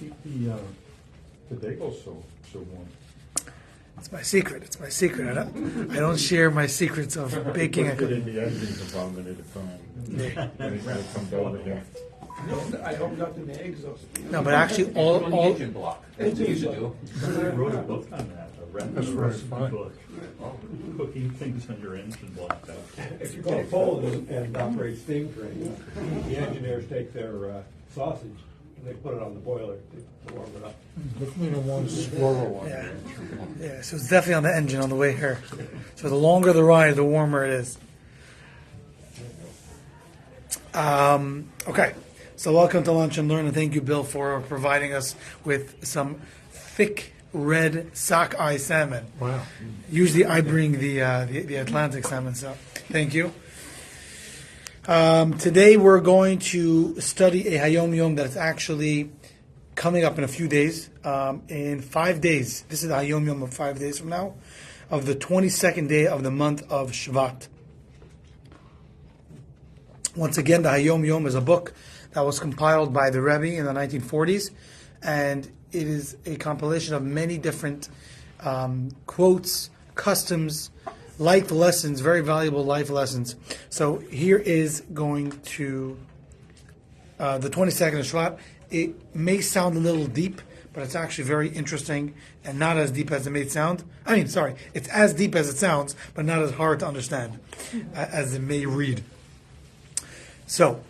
keep the bagels so warm? It's my secret. It's my secret. I don't share my secrets of baking. Put it in the engines about a minute at a time. And it's gonna come down again. I hope nothing the eggs though. No, but actually, all engine block. That's what you should do. I wrote a book on that, a That's recipe right. book. Cooking things on your engine block. If you go to Poland and operate steam trains, the engineers take their sausage and they put it on the boiler to warm it up. Look me the one squirrel on Yeah. there. Yeah, so it's definitely on the engine on the way here. So the longer the ride, the warmer it is. Okay, so welcome to Lunch and Learn, and thank you, Bill, for providing us with some thick red sockeye salmon. Wow. Usually I bring the Atlantic salmon, so thank you. Today we're going to study a Hayom Yom that's actually coming up in a few days. In 5 days, this is the Hayom Yom of 5 days from now, of the 22nd day of the month of Shvat. Once again, the Hayom Yom is a book that was compiled by the Rebbe in the 1940s, and it is a compilation of many different quotes, customs, life lessons, very valuable life lessons. So here is going to the 22nd of Shvat. It may sound a little deep, but it's actually very interesting and not as deep as it may sound. It's as deep as it sounds, but not as hard to understand as it may read. So,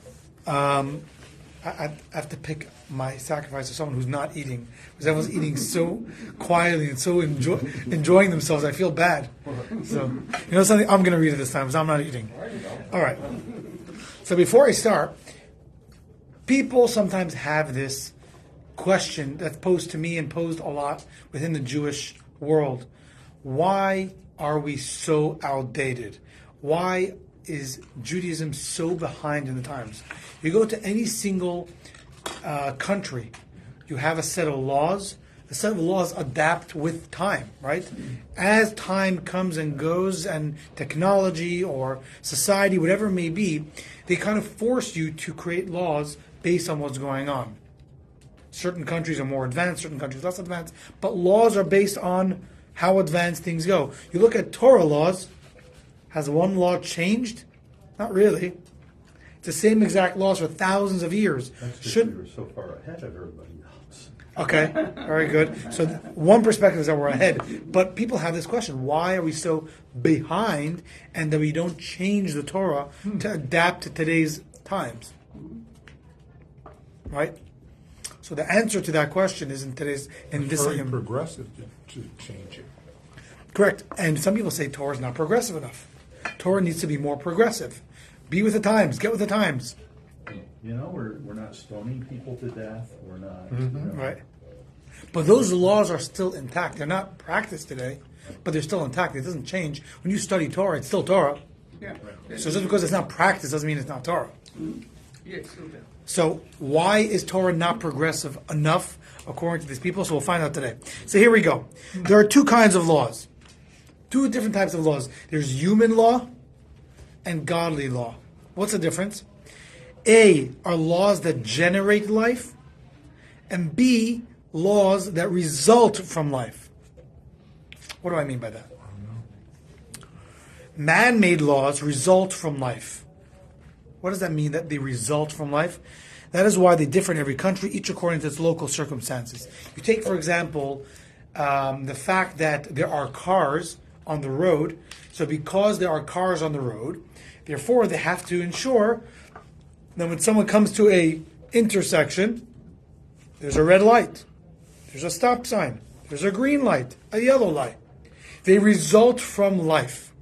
I have to pick my sacrifice of someone who's not eating, because everyone's eating so quietly and so enjoying themselves. I feel bad. So, you know something? I'm going to read it this time, because I'm not eating. All right. So before I start, people sometimes have this question that's posed to me and posed a lot within the Jewish world. Why are we so outdated? Why is Judaism so behind in the times? You go to any single country, you have a set of laws. The set of laws adapt with time, right? As time comes and goes, and technology or society, whatever it may be, they kind of force you to create laws based on what's going on. Certain countries are more advanced, certain countries less advanced, but laws are based on how advanced things go. You look at Torah laws. Has one law changed? Not really. It's the same exact laws for thousands of years. That's because we were so far ahead of everybody else. Okay, very good. So one perspective is that we're ahead. But people have this question, why are we so behind and that we don't change the Torah to adapt to today's times? Right? So the answer to that question is in this Very progressive to change it. Correct. And some people say Torah is not progressive enough. Torah needs to be more progressive. Be with the times. Get with the times. You know, we're not stoning people to death. We're not. Right. But those laws are still intact. They're not practiced today, but they're still intact. It doesn't change. When you study Torah, it's still Torah. Yeah. So just because it's not practiced doesn't mean it's not Torah. Yeah, it's still there. So why is Torah not progressive enough according to these people? So we'll find out today. So here we go. There are two kinds of laws. Two different types of laws. There's human law and godly law. What's the difference? A are laws that generate life, and B, laws that result from life. What do I mean by that? Man-made laws result from life. What does that mean, that they result from life? That is why they differ in every country, each according to its local circumstances. You take, for example, the fact that there are cars on the road. So because there are cars on the road, therefore they have to ensure that when someone comes to a intersection, there's a red light, there's a stop sign, there's a green light, a yellow light. They result from life.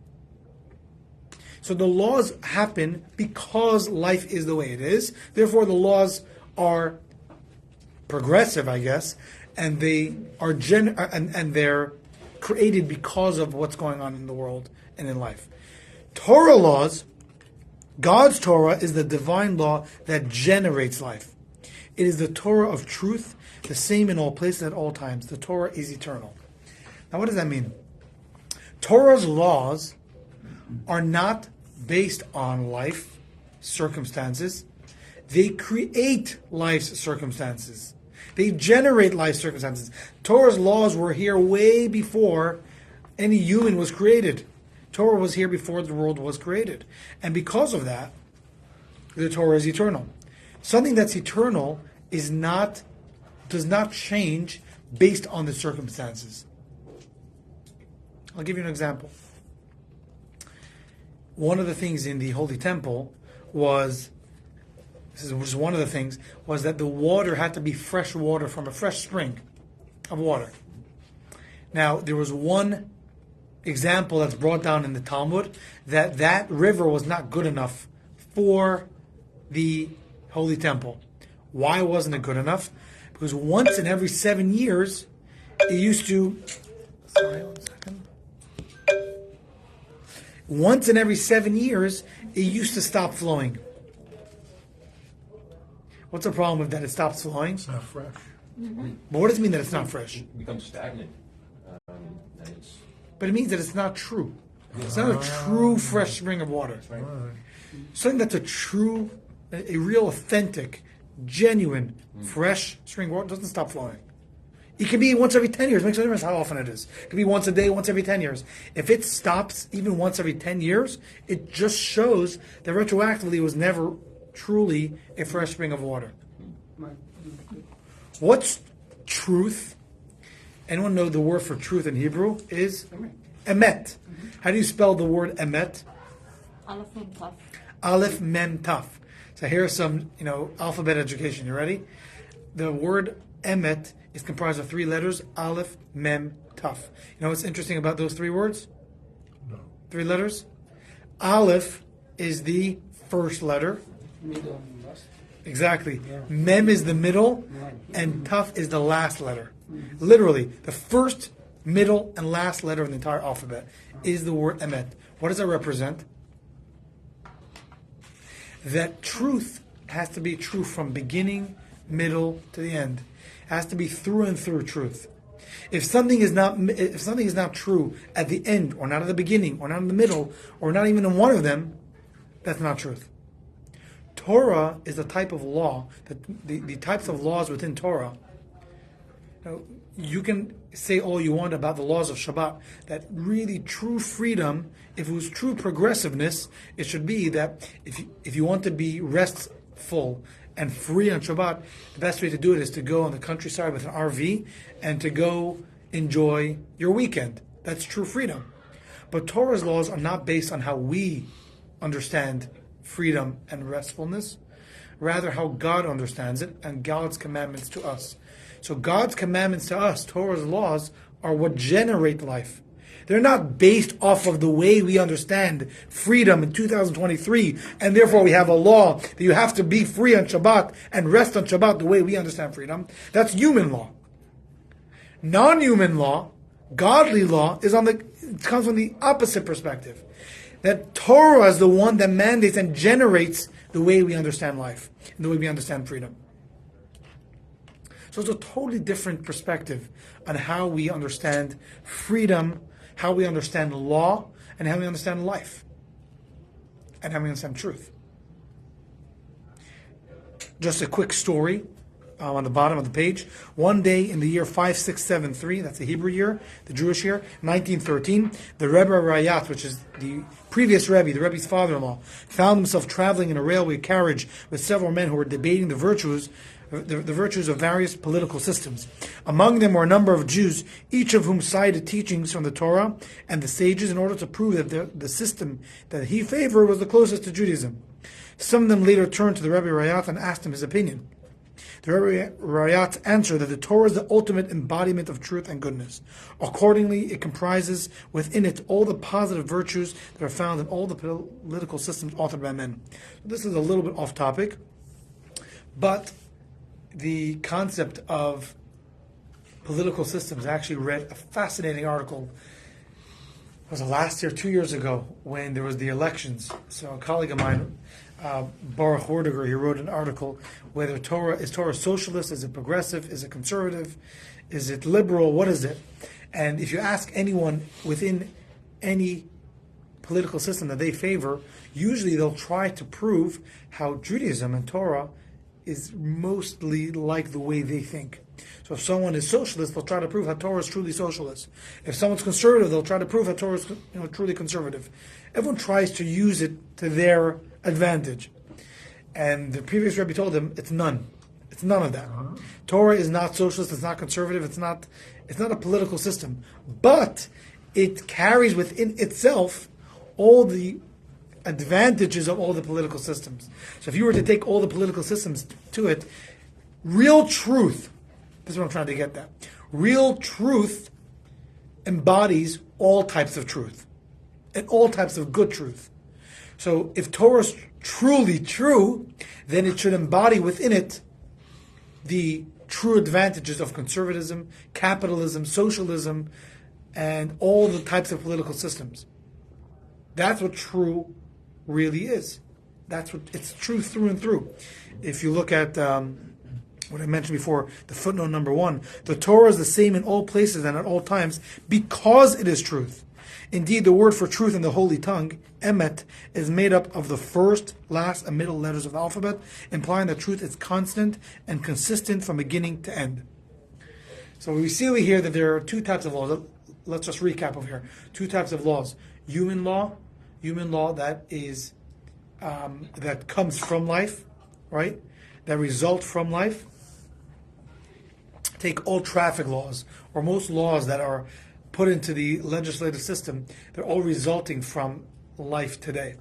So the laws happen because life is the way it is. Therefore the laws are progressive, I guess, and they are and they're created because of what's going on in the world and in life. Torah laws, God's Torah, is the divine law that generates life. It is the Torah of truth, the same in all places at all times. The Torah is eternal. Now what does that mean? Torah's laws are not based on life circumstances. They create life's circumstances. They generate life circumstances. Torah's laws were here way before any human was created. Torah was here before the world was created. And because of that, the Torah is eternal. Something that's eternal does not change based on the circumstances. I'll give you an example. One of the things in the Holy Temple was that the water had to be fresh water from a fresh spring of water. Now, there was one example that's brought down in the Talmud that river was not good enough for the Holy Temple. Why wasn't it good enough? Because once in every 7 years, it used to... Sorry, 1 second. Once in every 7 years, it used to stop flowing. What's the problem with that? It stops flowing? It's not fresh. But what does it mean that it's not fresh? It becomes stagnant. And it's, But it means that it's not true. It's not a true fresh spring of water. right. Something that's a real authentic, genuine, fresh spring of water doesn't stop flowing. It can be once every 10 years. It makes no difference how often it is. It can be once a day, once every 10 years. If it stops even once every 10 years, it just shows that retroactively it was never truly a fresh spring of water. What's truth? Anyone know the word for truth in Hebrew is emet. How do you spell the word emet? Aleph Mem Taf. Aleph Mem Taf. So here's some, alphabet education. You ready? The word emet is comprised of 3 letters: Aleph, Mem, Taf. You know what's interesting about those 3 words? No. 3 letters. Aleph is the first letter. Middle last. Exactly. Yeah. Mem is the middle, and Taf is the last letter. Literally, the first, middle, and last letter in the entire alphabet is the word emet. What does that represent? That truth has to be true from beginning, middle to the end. It has to be through and through truth. If something is not true at the end, or not at the beginning, or not in the middle, or not even in one of them, that's not truth. Torah is a type of law, that the types of laws within Torah. Now, you can say all you want about the laws of Shabbat, that really true freedom, if it was true progressiveness, it should be that if you want to be restful and free on Shabbat, the best way to do it is to go on the countryside with an RV and to go enjoy your weekend. That's true freedom. But Torah's laws are not based on how we understand freedom and restfulness, rather how God understands it and God's commandments to us. So God's commandments to us, Torah's laws, are what generate life. They're not based off of the way we understand freedom in 2023, and therefore we have a law that you have to be free on Shabbat and rest on Shabbat the way we understand freedom. That's human law. Non-human law, godly law, it comes from the opposite perspective. That Torah is the one that mandates and generates the way we understand life, and the way we understand freedom. So it's a totally different perspective on how we understand freedom, how we understand law, and how we understand life, and how we understand truth. Just a quick story on the bottom of the page. One day in the year 5673, that's the Hebrew year, the Jewish year, 1913, the Rebbe Rayat, which is the previous Rebbe, the Rebbe's father-in-law, found himself traveling in a railway carriage with several men who were debating the virtues of various political systems. Among them were a number of Jews, each of whom cited teachings from the Torah and the sages in order to prove that the system that he favored was the closest to Judaism. Some of them later turned to the Rebbe Rayat and asked him his opinion. The Rebbe Rayat answered that the Torah is the ultimate embodiment of truth and goodness. Accordingly, it comprises within it all the positive virtues that are found in all the political systems authored by men. This is a little bit off topic, but the concept of political systems, I actually read a fascinating article. Was it last year, 2 years ago, when there was the elections? So a colleague of mine, Baruch Hordiger, he wrote an article whether is Torah socialist, is it progressive, is it conservative, is it liberal, what is it? And if you ask anyone within any political system that they favor, usually they'll try to prove how Judaism and Torah is mostly like the way they think. So if someone is socialist, they'll try to prove how Torah is truly socialist. If someone's conservative, they'll try to prove how Torah is truly conservative. Everyone tries to use it to their advantage. And the previous Rebbe told them it's none. It's none of that. Torah is not socialist, it's not conservative, it's not a political system. But it carries within itself all the advantages of all the political systems. So if you were to take all the political systems to it, real truth, this is what I'm trying to get at. Real truth embodies all types of truth and all types of good truth. So if Torah is truly true, then it should embody within it the true advantages of conservatism, capitalism, socialism, and all the types of political systems. That's what true really is. That's what it's true through and through. If you look at what I mentioned before, the footnote number 1, the Torah is the same in all places and at all times because it is truth. Indeed, the word for truth in the Holy Tongue, emet, is made up of the first, last, and middle letters of the alphabet, implying that truth is constant and consistent from beginning to end. So we see over here that there are 2 types of laws. Let's just recap over here. 2 types of laws. Human law that is that comes from life, right? That result from life. Take all traffic laws, or most laws that are put into the legislative system, they're all resulting from life today.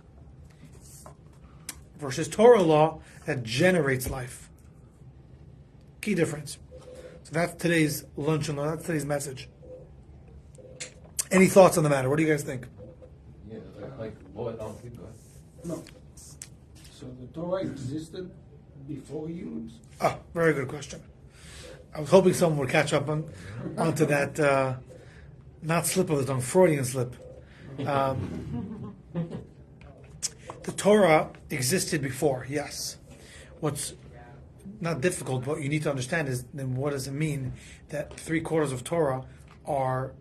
Versus Torah law that generates life. Key difference. So that's today's lunch and that's today's message. Any thoughts on the matter? What do you guys think? Yeah, like what? Oh, go ahead. No. So the Torah existed before humans? Ah, very good question. I was hoping someone would catch up onto that, not slip of the tongue, Freudian slip. The Torah existed before, yes. What's not difficult, but you need to understand is then what does it mean that 3/4 of Torah are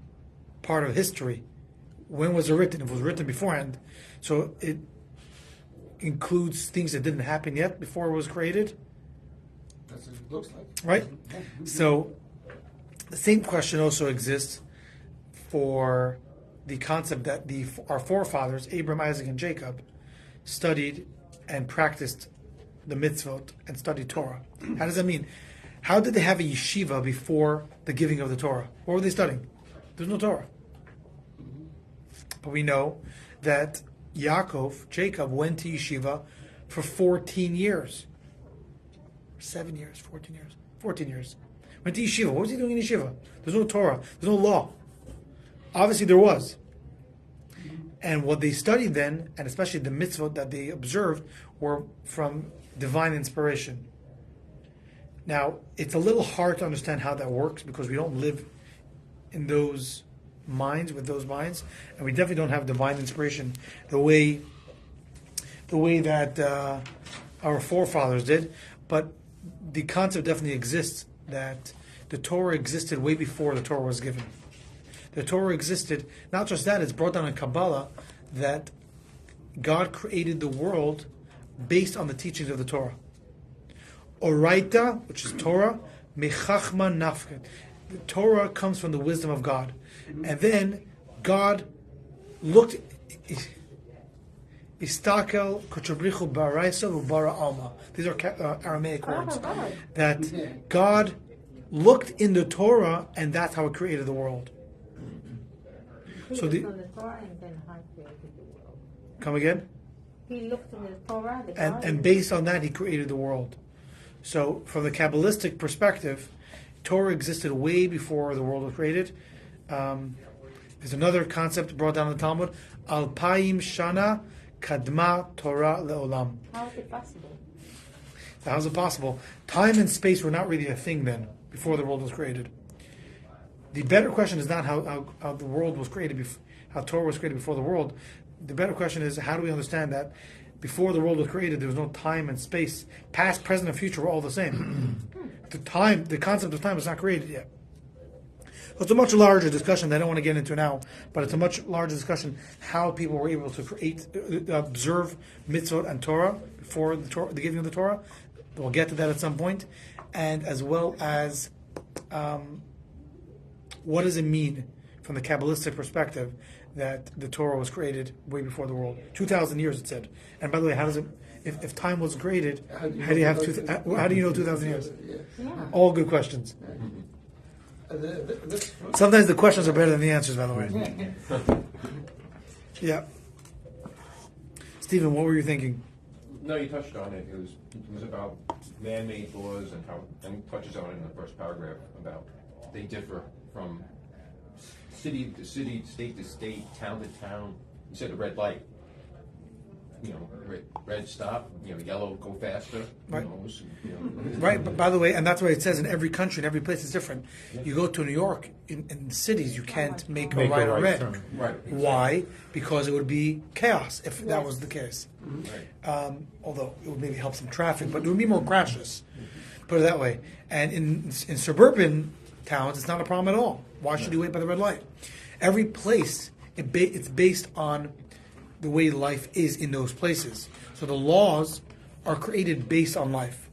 part of history? When was it written? It was written beforehand. So it includes things that didn't happen yet before it was created. That's what it looks like. Right? So the same question also exists for the concept that our forefathers, Abraham, Isaac, and Jacob, studied and practiced the mitzvot and studied Torah. How does that mean? How did they have a yeshiva before the giving of the Torah? What were they studying? There's no Torah. But we know that Jacob, went to yeshiva for 14 years. 7 years, 14 years. 14 years. Went to yeshiva. What was he doing in yeshiva? There's no Torah. There's no law. Obviously there was. And what they studied then, and especially the mitzvot that they observed, were from divine inspiration. Now, it's a little hard to understand how that works because we don't live in those minds, with those minds, and we definitely don't have divine inspiration the way that our forefathers did. But the concept definitely exists that the Torah existed way before the Torah was given. The Torah existed, not just that, it's brought down in Kabbalah that God created the world based on the teachings of the Torah. Oraita, which is Torah, mechachma nafket. The Torah comes from the wisdom of God. And then God looked, istakel kochabrichu baraisa ubara alma. These are Aramaic words. That God looked in the Torah and that's how it created the world. So the Torah and then how he created the world. Come again? He looked in the Torah, and based on that he created the world. So from the Kabbalistic perspective, Torah existed way before the world was created. There's another concept brought down in the Talmud, Alpayim Shana Kadma Torah Leolam. How is it possible? So how is it possible? Time and space were not really a thing then, before the world was created. The better question is not how the world was created, how Torah was created before the world. The better question is, how do we understand that before the world was created, there was no time and space. Past, present, and future were all the same. The concept of time was not created yet. So it's a much larger discussion that I don't want to get into now, but it's a much larger discussion how people were able to observe mitzvot and Torah before the giving of the Torah. We'll get to that at some point, and as well as what does it mean from the Kabbalistic perspective that the Torah was created way before the world? 2,000 years, it said. And by the way, how does it? If time was created, how do you have how do you know 2,000 years? Yeah. All good questions. That's Sometimes the questions are better than the answers, by the way. Yeah. Stephen, what were you thinking? No, you touched on it. It was about man-made laws and how, and he touches on it in the first paragraph about they differ from city to city, state to state, town to town. You said the red light. You know, red stop. You know, yellow go faster. Right. You know. Right, but by the way, and that's why it says in every country, in every place is different. You go to New York, in cities, you can't make a right or red. turn. Right. Why? Because it would be chaos if that was the case. Right. Although it would maybe help some traffic, but it would be more crashes. Put it that way. And in suburban towns, it's not a problem at all. Why should you wait by the red light? Every place, it's based on the way life is in those places. So the laws are created based on life.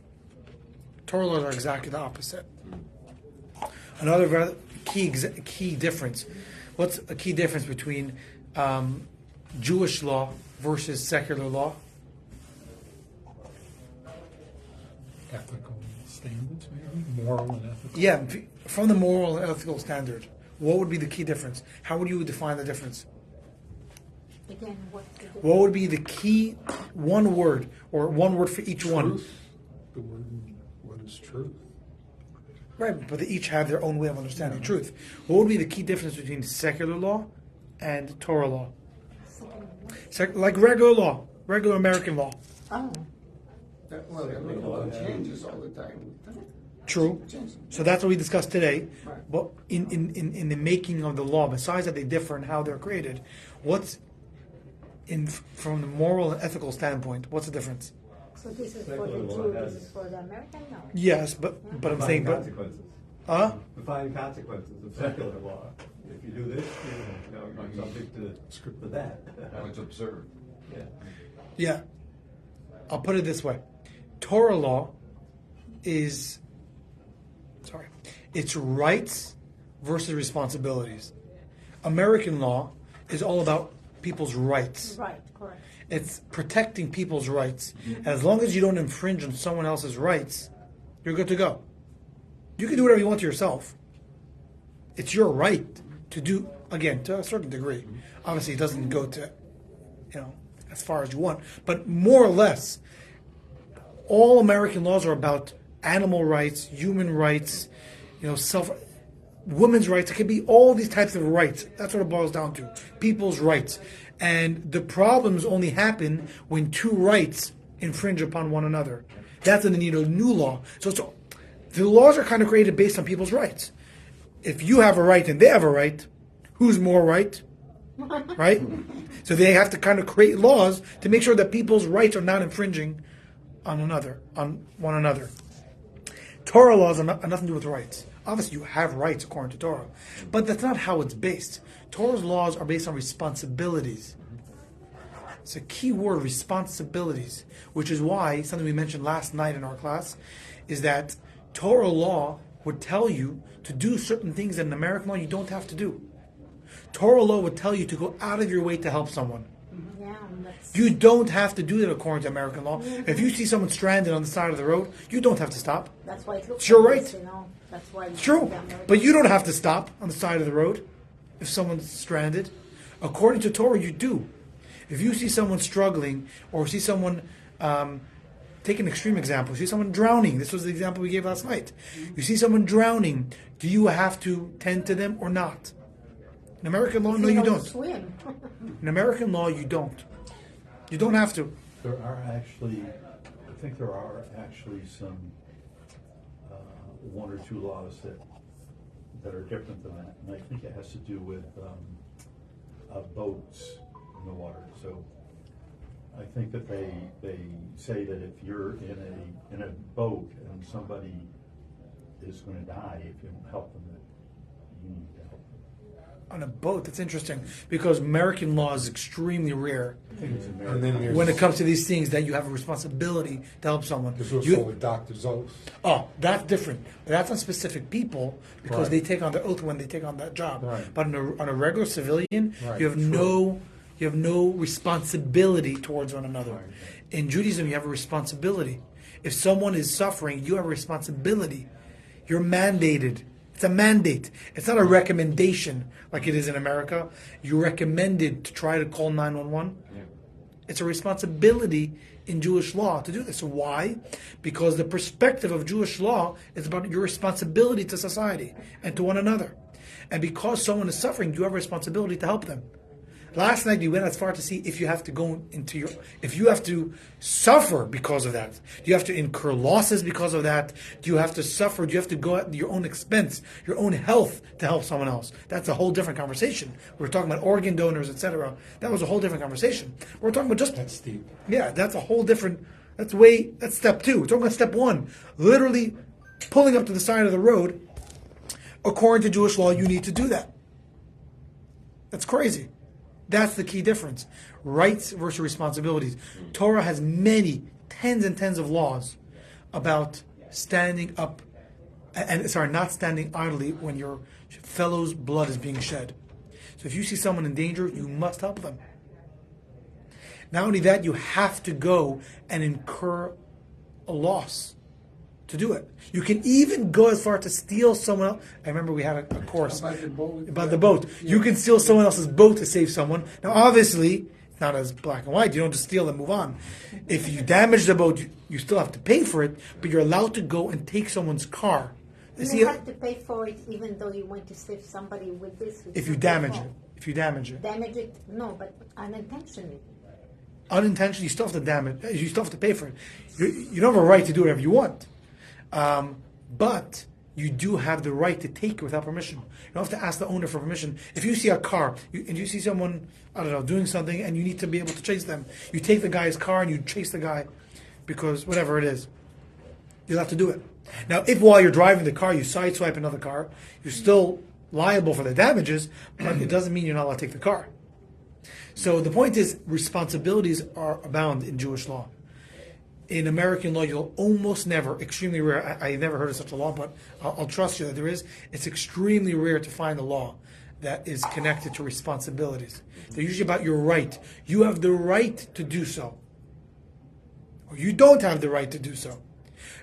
Torah laws are exactly the opposite. Another very key difference. What's a key difference between Jewish law versus secular law? Ethical standards, maybe? Moral and ethical. Yeah, from the moral and ethical standard, what would be the key difference? How would you define the difference? Again, what's the difference? What would be the key one word, or one word for each one? Truth. The word, what is truth? Right, but they each have their own way of understanding truth. What would be the key difference between secular law and Torah law? Like regular law, regular American law. Oh, well, the law changes all the time. True. So that's what we discussed today. But in the making of the law, besides that they differ in how they're created, what's from the moral and ethical standpoint, what's the difference? so this is for Secular the law Jew, has- this is for the American now. Yes, but I'm saying, but consequences. Defined consequences of secular law. If you do this, you're subject to that. How it's observed. Yeah. yeah, I'll put it this way: Torah law is, it's rights versus responsibilities. American law is all about people's rights. Right, correct. It's protecting people's rights. And as long as you don't infringe on someone else's rights, you're good to go. You can do whatever you want to yourself. It's your right to do, again, to a certain degree. Obviously, it doesn't go to, as far as you want. But more or less, all American laws are about animal rights, human rights, women's rights. It could be all these types of rights. That's what it boils down to. People's rights. And the problems only happen when two rights infringe upon one another. That's when they need a new law. So the laws are kind of created based on people's rights. If you have a right and they have a right, who's more right? Right? So they have to kind of create laws to make sure that people's rights are not infringing on one another. Torah laws are nothing to do with rights. Obviously, you have rights according to Torah, but that's not how it's based. Torah's laws are based on responsibilities. It's a key word, responsibilities, which is why something we mentioned last night in our class is that Torah law would tell you to do certain things that in American law you don't have to do. Torah law would tell you to go out of your way to help someone. Yeah, that's You don't have to do that according to American law. If you see someone stranded on the side of the road, you don't have to stop. that's why it looks It's your like right. this, That's why It's true. the American- But you don't have to stop on the side of the road if someone's stranded. According to Torah, you do. If you see someone struggling or see someone, take an extreme example, see someone drowning. This was the example we gave last night. You see someone drowning, do you have to tend to them or not? In American law, no, They you don't don't. swim. In American law, you don't. You don't have to. There are actually, I think there are actually some, one or two laws that are different than that. And I think it has to do with boats in the water. So I think that they say that if you're in a boat and somebody is going to die, if you don't help them, that you need to help them. On a boat, that's interesting because American law is extremely rare I think it's And American. then there's, when it comes to these things that you have a responsibility to help someone. there's also You- a doctor's oath. Oh, that's different. That's on specific people because Right. they take on the oath when they take on that job. Right. But on a regular civilian, Right, you have true. no responsibility towards one another. Right. In Judaism, you have a responsibility. If someone is suffering, you have a responsibility. You're mandated. It's a mandate. It's not a recommendation like it is in America. You're recommended to try to call 911. Yeah. It's a responsibility in Jewish law to do this. Why? Because the perspective of Jewish law is about your responsibility to society and to one another. And because someone is suffering, you have a responsibility to help them. Last night we went as far to see if you have to go into if you have to suffer because of that. Do you have to incur losses because of that? Do you have to suffer? Do you have to go at your own expense, your own health to help someone else? That's a whole different conversation. We're talking about organ donors, etc. That was a whole different conversation. We're talking about just That's deep. yeah, that's a whole different. That's step two. We're talking about step one. Literally pulling up to the side of the road. According to Jewish law, you need to do that. That's crazy. That's the key difference. Rights versus responsibilities. Torah has many, tens and tens of laws about standing up not standing idly when your fellow's blood is being shed. So if you see someone in danger, you must help them. Not only that, you have to go and incur a loss to do it. You can even go as far to steal someone else. I remember we had a course About the boat. about the boat. You can steal someone else's boat to save someone. Now, obviously, it's not as black and white. You don't just steal and move on. If you damage the boat, you still have to pay for it, but you're allowed to go and take someone's car. You have to pay for it even though you want to save somebody with this. If you damage it. If you damage it. Damage it, no, but unintentionally. Unintentionally, you still have to damage. You still have to pay for it. You don't have a right to do whatever you want. But you do have the right to take it without permission. You don't have to ask the owner for permission. If you see a car and you see someone, I don't know, doing something and you need to be able to chase them, you take the guy's car and you chase the guy because whatever it is, you'll have to do it. Now, if while you're driving the car you sideswipe another car, you're still liable for the damages, but it doesn't mean you're not allowed to take the car. So the point is, responsibilities are abound in Jewish law. In American law, you'll almost never, extremely rare, I never heard of such a law, but I'll trust you that there is, it's extremely rare to find a law that is connected to responsibilities. They're usually about your right. You have the right to do so. Or you don't have the right to do so.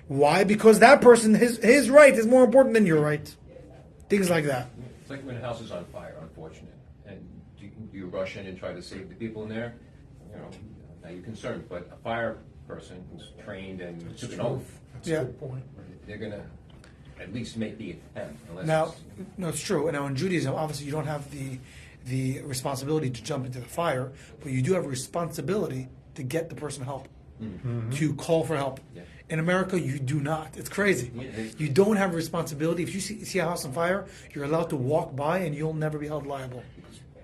Why? Because that person, his right is more important than your right. Things like that. It's like when a house is on fire, unfortunate, and you rush in and try to save the people in there. Now you're concerned, but a fire person who's trained and took an oath, That's Yeah. a good point. they're gonna at least make the attempt. Unless Now, it's- no, it's true. And now in Judaism, obviously, you don't have the responsibility to jump into the fire, but you do have a responsibility to get the person help, to call for help. Yeah. In America, you do not. It's crazy. Yeah, You don't have a responsibility. If you see a house on fire, you're allowed to walk by, and you'll never be held liable.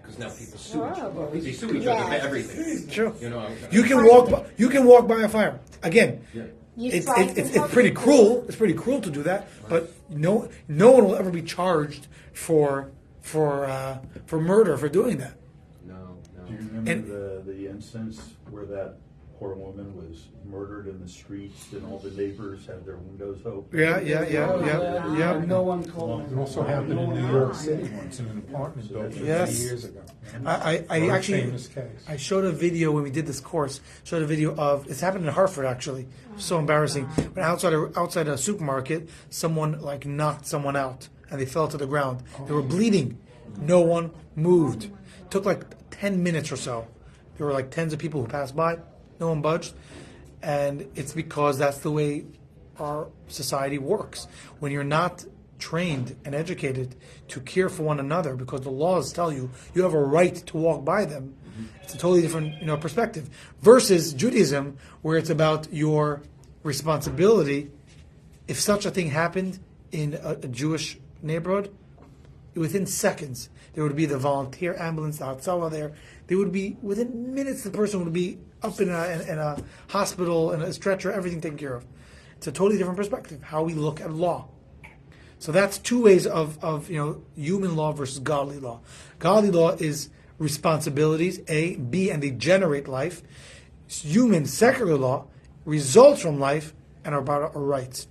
Because now people sue each Horrible. other. They sue each other for Yes. everything. True. I'm- You can walk. You can walk by a fire. Again, Yeah. You it's try to it's help pretty people. cruel. It's pretty cruel to do that. But no one will ever be charged for murder for doing that. No, Do you no. remember And- the instance where that poor woman was murdered in the streets and all the neighbors had their windows open? Yeah. And no one called. It also happened in New York City once in an apartment building Yes. 50 years ago. I Very actually famous case. I showed a video when we did this course. Showed a video of it's happened in Hartford actually. So embarrassing. But outside a supermarket, someone like knocked someone out and they fell to the ground. They were bleeding. No one moved. Took like 10 minutes or so. There were like tens of people who passed by. No one budged. And it's because that's the way our society works. When you're not trained and educated to care for one another, because the laws tell you you have a right to walk by them, it's a totally different perspective. Versus Judaism, where it's about your responsibility. If such a thing happened in a Jewish neighborhood, within seconds there would be the volunteer ambulance, the Hatzalah there. They would be within minutes. The person would be up in a hospital, in a stretcher, everything taken care of. It's a totally different perspective how we look at law. So that's two ways of human law versus godly law. Godly law is responsibilities, A, B, and they generate life. Human secular law results from life and are about our rights.